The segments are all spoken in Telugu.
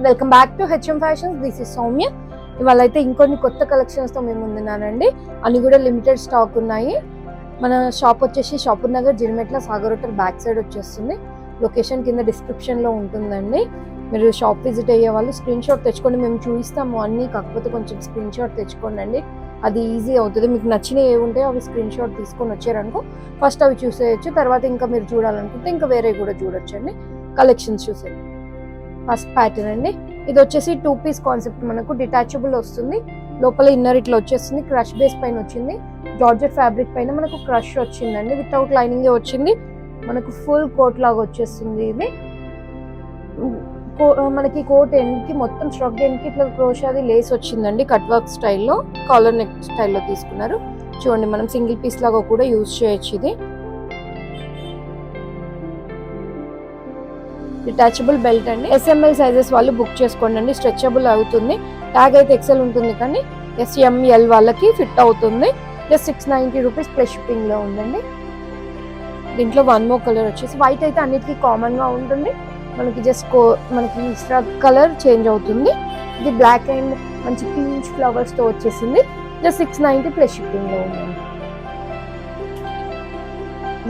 Welcome back to HM fashions. This is Soumya. ఇవాళ అయితే ఇంకొన్ని కొత్త కలెక్షన్స్తో మేము ముందున్నానండి. అన్ని కూడా లిమిటెడ్ స్టాక్ ఉన్నాయి. మన షాప్ వచ్చేసి Shapur Nagar Jeedimetla Sagar hotel back side వచ్చేస్తుంది. లొకేషన్ కింద డిస్క్రిప్షన్లో ఉంటుందండి. మీరు షాప్ విజిట్ అయ్యే వాళ్ళు స్క్రీన్ షాట్ తెచ్చుకోండి. మేము చూపిస్తాము అన్నీ, కాకపోతే కొంచెం స్క్రీన్ షాట్ తెచ్చుకోండి. అది ఈజీ అవుతుంది. మీకు నచ్చినవి ఏవి ఉంటాయో అవి స్క్రీన్ షాట్ తీసుకొని వచ్చారనుకో ఫస్ట్ అవి చూసేయచ్చు. తర్వాత ఇంకా మీరు చూడాలనుకుంటే ఇంకా వేరే కూడా చూడొచ్చండి. కలెక్షన్స్ చూసేది ఫస్ట్ ప్యాటర్న్ అండి. ఇది వచ్చేసి 2 పీస్ కాన్సెప్ట్. మనకు డిటాచబుల్ వస్తుంది. లోపల ఇన్నర్ ఇట్లా వచ్చేస్తుంది. క్రష్ బేస్ పైన వచ్చింది. జార్జెట్ ఫ్యాబ్రిక్ పైన మనకు క్రష్ వచ్చిందండి. వితౌట్ లైనింగ్ వచ్చింది. మనకు ఫుల్ కోట్ లాగా వచ్చేస్తుంది. ఇది మనకి కోట్ ఎండ్కి మొత్తం స్ట్రక్ ఎండ్కి ఇట్లా క్రోషాది లేస్ వచ్చిందండి. కట్ వర్క్ స్టైల్లో, కాలర్ నెక్ స్టైల్లో తీసుకున్నారు. చూడండి, మనం సింగిల్ పీస్ లాగా కూడా యూజ్ చేయొచ్చు. ఇది డిటాచబుల్ బెల్ట్ అండి. SML సైజెస్ వాళ్ళు బుక్ చేసుకోండి అండి. స్ట్రెచబుల్ అవుతుంది. ట్యాగ్ అయితే ఎక్సెల్ ఉంటుంది, కానీ SML వాళ్ళకి ఫిట్ అవుతుంది. జస్ట్ 690 రూపీస్ ప్లస్ షిప్పింగ్ లో ఉందండి. దీంట్లో 1 మోర్ కలర్ వచ్చేసి వైట్ అయితే అన్నిటికీ కామన్ గా ఉంటుంది. మనకి జస్ట్ మనకి స్ట్రక్ కలర్ చేంజ్ అవుతుంది. ఇది బ్లాక్ అండ్ మంచి పీచ్ ఫ్లవర్స్ తో వచ్చేసింది. జస్ట్ 690 ప్లస్ షిప్పింగ్ లో ఉందండి.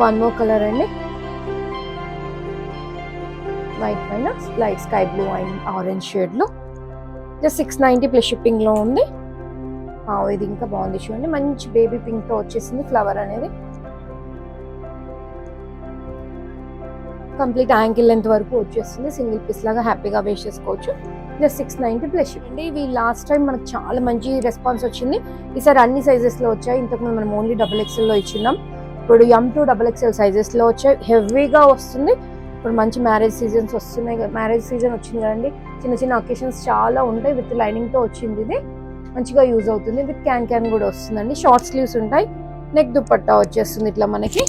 1 మోర్ కలర్ అండి. వైట్ పైన light sky blue and orange shade లో జస్ట్ 690 ప్లస్ షిప్పింగ్ లో ఉంది. ఇది ఇంకా బాగుంది చూడండి. మంచి బేబీ పింక్ తో వచ్చేసింది ఫ్లవర్ అనేది. కంప్లీట్ యాంకిల్ లెంత్ వరకు వచ్చేస్తుంది. సింగిల్ పీస్ లాగా హ్యాపీగా వేస్ట్ చేసుకోవచ్చు. జస్ట్ 690 ప్లస్ అండి. ఇవి లాస్ట్ టైం మనకు చాలా మంచి రెస్పాన్స్ వచ్చింది. ఈసారి అన్ని సైజెస్ లో వచ్చాయి. ఇంతకుముందు మనం ఓన్లీ XXL లో ఇచ్చినాం. ఇప్పుడు M2 XXL సైజెస్ లో వచ్చాయి. హెవీగా వస్తుంది. ఇప్పుడు మంచి మ్యారేజ్ సీజన్స్ వస్తున్నాయి. మ్యారేజ్ సీజన్ వచ్చింది కదండి. చిన్న చిన్న అకేషన్స్ చాలా ఉంటాయి. విత్ లైనింగ్ తో వచ్చింది. ఇది మంచిగా యూజ్ అవుతుంది. విత్ క్యాన్ కూడా వస్తుందండి. షార్ట్ స్లీవ్స్ ఉంటాయి. నెక్ దుపట్టా వచ్చేస్తుంది. ఇట్లా మనకి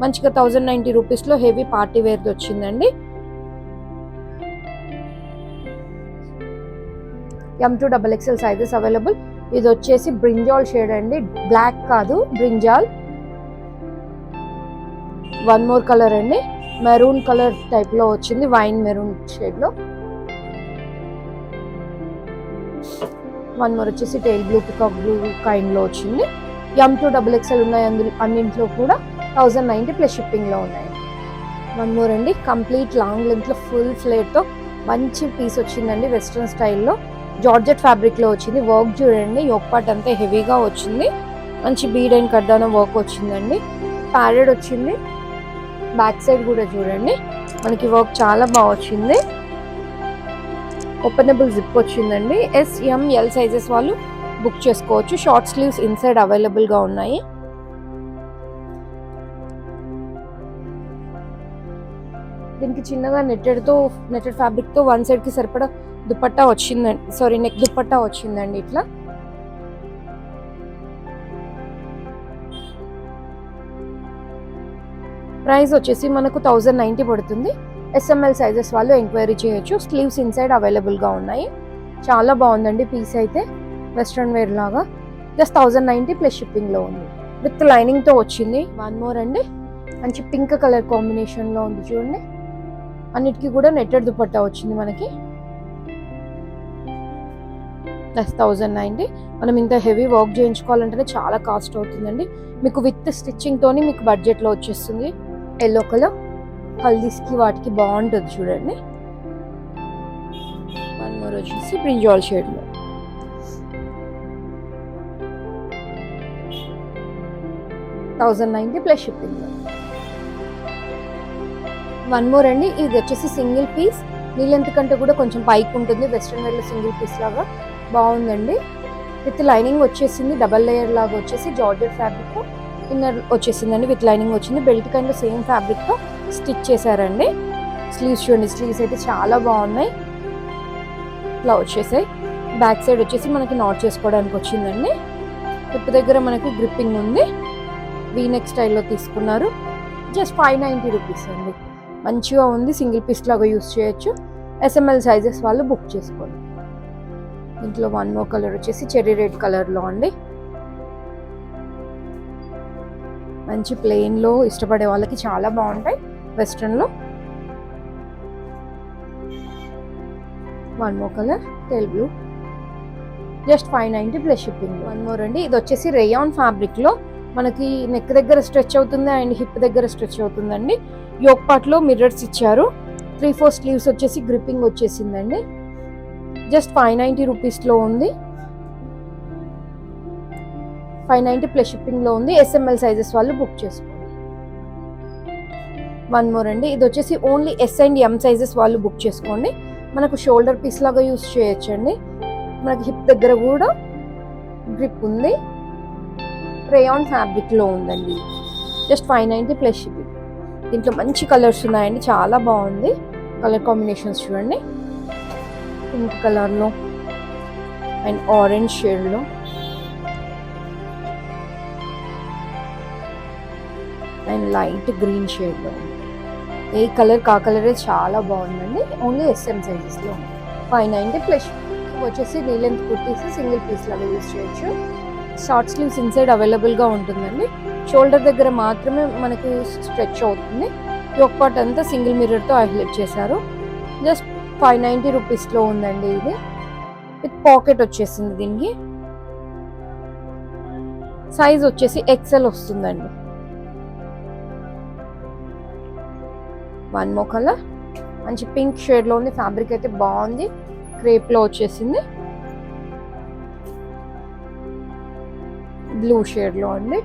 మంచిగా 1090 రూపీస్ లో హెవీ పార్టీ వేర్ వచ్చిందండి. M2 XXL sizes available. ఇది వచ్చేసి బ్రింజాల్ షేడ్ అండి. బ్లాక్ కాదు, బ్రింజాల్. 1 మోర్ కలర్ అండి. మెరూన్ కలర్ టైప్ లో వచ్చింది. వైన్ మెరూన్ షేడ్ లో. 1 మోర్ వచ్చేసి teal blue, peacock blue kind లో వచ్చింది. M2 XXL ఉన్నాయి. అన్నింట్లో కూడా 1090 ప్లస్ షిప్పింగ్ లో ఉన్నాయి. 1 మోర్ అండి. కంప్లీట్ లాంగ్ లెంత్ లో ఫుల్ ఫ్లేర్ తో మంచి పీస్ వచ్చిందండి. వెస్ట్రన్ స్టైల్లో జార్జెట్ ఫ్యాబ్రిక్ లో వచ్చింది. వర్క్ చూడండి, యోక్ పార్ట్ అంతా హెవీగా వచ్చింది. మంచి బీడ్ అండ్ కడ్డాన వర్క్ వచ్చిందండి. ప్యారెడ్ వచ్చింది. బ్యాక్ సైడ్ కూడా చూడండి, మనకి వర్క్ చాలా బాగా వచ్చింది. ఓపెనబుల్ జిప్ వచ్చిందండి. SML సైజెస్ వాళ్ళు బుక్ చేసుకోవచ్చు. షార్ట్ స్లీవ్స్ ఇన్సైడ్ అవైలబుల్ గా ఉన్నాయి. దీనికి చిన్నగా నెట్టెడ్ ఫ్యాబ్రిక్ తో 1 సైడ్ కి సరిపడా దుపట్టా వచ్చిందండి. నెక్ దుపట్టా వచ్చిందండి. ఇట్లా ప్రైస్ వచ్చేసి మనకు 1090 పడుతుంది. SML సైజెస్ వాళ్ళు ఎంక్వైరీ చేయొచ్చు. స్లీవ్స్ ఇన్సైడ్ అవైలబుల్ గా ఉన్నాయి. చాలా బాగుందండి పీస్ అయితే. వెస్ట్రన్ వేర్ లాగా జస్ట్ 1090 ప్లస్ షిప్పింగ్ లో ఉంది. విత్ లైనింగ్ తో వచ్చింది. 1 మోర్ అండి. మంచి పింక్ కలర్ కాంబినేషన్ లో ఉంది చూడండి. అన్నిటికీ కూడా నెట్టెడ్ దుపట్టా వచ్చింది మనకి. 1090. మనం ఇంత హెవీ వర్క్ చేయించుకోవాలంటేనే చాలా కాస్ట్ అవుతుందండి. మీకు విత్ స్టిచ్చింగ్ తోని మీకు బడ్జెట్ లో వచ్చేస్తుంది. ఎల్లో కలర్ హల్దీస్కి వాటికి బాగుంటుంది చూడండి. 1 మోర్ వచ్చేసి బ్రింజాల్ షేడ్ లో 1090 ప్లస్ షిప్పింగ్ లో. 1 మోర్ అండి. ఇది వచ్చేసి సింగిల్ పీస్. నీళ్ళెంత కంటే కూడా కొంచెం పైకి ఉంటుంది. వెస్ట్రన్ వేర్ లో సింగిల్ పీస్ లాగా బాగుందండి. విత్ లైనింగ్ వచ్చేసింది. డబల్ లేయర్ లాగా వచ్చేసి జార్జెట్ ఫ్యాబ్రిక్ తో ఇన్నర్ వచ్చేసిందండి. విత్ లైనింగ్ వచ్చింది. బెల్ట్ కైండ్ సేమ్ ఫ్యాబ్రిక్ తో స్టిచ్ చేశారండి. స్లీవ్స్ చూడండి. స్లీవ్స్ అయితే చాలా బాగున్నాయి. ఇట్లా వచ్చేసాయి. బ్యాక్ సైడ్ వచ్చేసి మనకి నాట్ చేసుకోవడానికి వచ్చిందండి. హిప్ దగ్గర మనకి గ్రిప్పింగ్ ఉంది. వీనెక్ స్టైల్లో తీసుకున్నారు. జస్ట్ 590 రూపీస్ అండి. మంచిగా ఉంది. సింగిల్ పీస్ లాగా యూస్ చేయొచ్చు. SML సైజెస్ వాళ్ళు బుక్ చేసుకోండి. ఇంట్లో 1 మోర్ కలర్ వచ్చేసి చెర్రీ రెడ్ కలర్ లో అండి. మంచి ప్లెయిన్ లో ఇష్టపడే వాళ్ళకి చాలా బాగుంటాయి. వెస్ట్రన్ లో one more colour tell blue, just 590 plus shipping. One more అండి, ఇది వచ్చేసి రేయాన్ ఫ్యాబ్రిక్ లో మనకి నెక్ దగ్గర స్ట్రెచ్ అవుతుంది అండ్ హిప్ దగ్గర స్ట్రెచ్ అవుతుందండి. యోక్ పార్ట్ లో మిర్రర్స్ ఇచ్చారు. 3/4 స్లీవ్స్ వచ్చేసి గ్రిప్పింగ్ వచ్చేసిందండి. జస్ట్ 590 రూపీస్ లో ఉంది. 590 ప్లస్ షిప్పింగ్ లో ఉంది. SML సైజెస్ వాళ్ళు బుక్ చేసుకోండి. వన్ మోర్ అండి, ఇది వచ్చేసి only S and M sizes వాళ్ళు బుక్ చేసుకోండి. మనకు షోల్డర్ పీస్ లాగా యూస్ చేయొచ్చండి. మనకి హిప్ దగ్గర కూడా గ్రిప్ ఉంది. రేయాన్ ఫ్యాబ్రిక్ లో ఉందండి. Just 590 plus shipping. దీంట్లో మంచి కలర్స్ ఉన్నాయండి, చాలా బాగుంది. కలర్ కాంబినేషన్స్ చూడండి, పింక్ కలర్ లో అండ్ ఆరెంజ్ షేడ్ లో అండ్ లైట్ గ్రీన్ షేడ్ లో. ఏ కలర్ కా కలరే చాలా బాగుందండి. ఓన్లీ SM సైజెస్ లో ఉంది. 590 ప్లస్. వచ్చేసి knee length kurtis single piece లాగా యూజ్ చేయొచ్చు. షార్ట్ స్లీవ్స్ ఇన్సైడ్ అవైలబుల్ గా ఉంటుందండి. షోల్డర్ దగ్గర మాత్రమే మనకి స్ట్రెచ్ అవుతుంది. యోక్ పార్ట్ అంతా సింగిల్ మిర్రర్ తో హైలైట్ చేశారు. జస్ట్ 590 రూపీస్ లో ఉందండి. ఇది విత్ పాకెట్ వచ్చేసింది. దీనికి సైజ్ వచ్చేసి XL వస్తుందండి. వన్ మోర్ కలర్, మంచి పింక్ షేడ్ లో ఉంది. ఫ్యాబ్రిక్ అయితే బాగుంది. క్రేప్ లో వచ్చేసింది. బ్లూ షేడ్ లో అండి.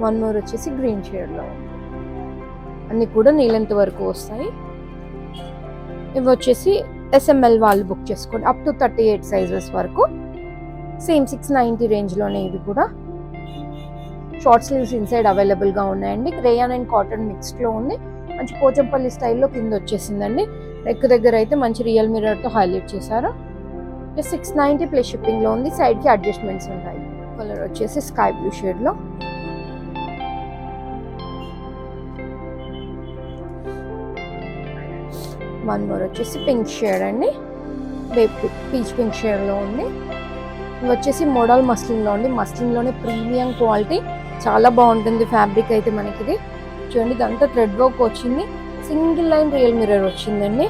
వన్ మోర్ వచ్చేసి గ్రీన్ షేడ్ లో ఉంది. అన్ని కూడా నీళ్ళంత వరకు వస్తాయి. ఇవి వచ్చేసి SML వాళ్ళు బుక్ చేసుకోండి. అప్ టు 38 సైజెస్ వరకు. సేమ్ 690 రేంజ్ లోనే ఇవి కూడా. షార్ట్ స్లీవ్స్ ఇన్సైడ్ అవైలబుల్ గా ఉన్నాయండి. రేయాన్ అండ్ కాటన్ మిక్స్డ్ లో ఉంది. మంచి పోచంపల్లి స్టైల్లో కింద వచ్చేసిందండి. నెక్ దగ్గర అయితే మంచి రియల్ మిర్రర్ తో హైలైట్ చేశారు. 690 ప్లస్ షిప్పింగ్ లో ఉంది. సైడ్ కి అడ్జస్ట్మెంట్స్ ఉంటాయి. కలర్ వచ్చేసి స్కై బ్లూ షేడ్ లో. వన్ మోర్ వచ్చేసి పింక్ షేడ్ అండి. పీచ్ పింక్ షేడ్ లో ఉంది. ఇది వచ్చేసి మోడల్ మస్లిన్ లో ఉంది. మస్లిన్ లోనే ప్రీమియం క్వాలిటీ, చాలా బాగుంటుంది ఫ్యాబ్రిక్ అయితే మనకి. ఇది చూడండి, ఇదంతా థ్రెడ్ వర్క్ వచ్చింది. సింగిల్ లైన్ రియల్ మిర్రర్ వచ్చిందండి.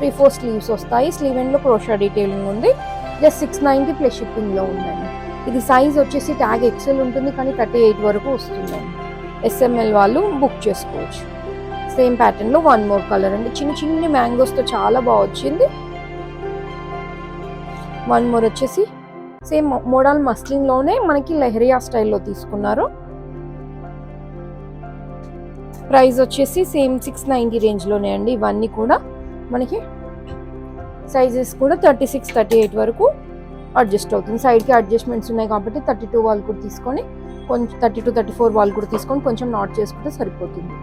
3/4 స్లీవ్స్ వస్తాయి. స్లీవ్ ఎండ్ లో క్రోషా డీటెయిలింగ్ ఉంది. జస్ట్ 690 ప్లస్ షిప్పింగ్ లో ఉందండి. ఇది సైజ్ వచ్చేసి ట్యాగ్ XL ఉంటుంది, కానీ 38 వరకు వస్తుందండి. SML వాళ్ళు బుక్ చేసుకోవచ్చు. సేమ్ ప్యాటర్న్ లో వన్ మోర్ కలర్ అండి. చిన్న చిన్న మ్యాంగోస్ తో చాలా బాగా వచ్చింది. వన్ మోర్ వచ్చేసి సేమ్ మోడల్ మస్లిన్ లోనే మనకి లెహరియా స్టైల్లో తీసుకున్నారు. ప్రైస్ వచ్చేసి సేమ్ 690 రేంజ్ లోనే అండి. ఇవన్నీ కూడా మనకి సైజెస్ కూడా 36, 38 వరకు అడ్జస్ట్ అవుతుంది. సైడ్ కి అడ్జస్ట్మెంట్స్ ఉన్నాయి కాబట్టి 32 వాళ్ళు కూడా తీసుకొని, కొంచెం 32, 34 వాళ్ళు కూడా తీసుకొని కొంచెం నాట్ చేసుకుంటే సరిపోతుంది.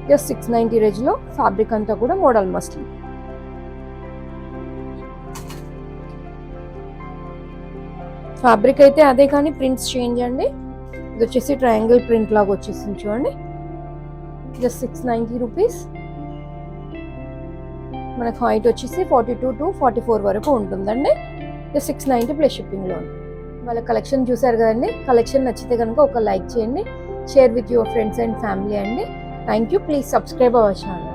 జస్ట్ 690 రేంజ్ లో. ఫ్యాబ్రిక్ అంతా కూడా మోడల్ మస్లిన్. ఫ్యాబ్రిక్ అయితే అదే, కానీ ప్రింట్స్ చేంజ్ అండి. ఇది వచ్చేసి ట్రయాంగిల్ ప్రింట్ లాగా వచ్చేసింది చూడండి. Just 690 rupees. మనకు హైట్ వచ్చేసి 42 to 44 వరకు ఉంటుందండి. జస్ట్ 690 ప్లస్ షిప్పింగ్ లో. వాళ్ళ కలెక్షన్ చూసారు కదండి. కలెక్షన్ నచ్చితే కనుక ఒక లైక్ చేయండి. Share with your friends and family అండి. Thank you. Please subscribe our channel.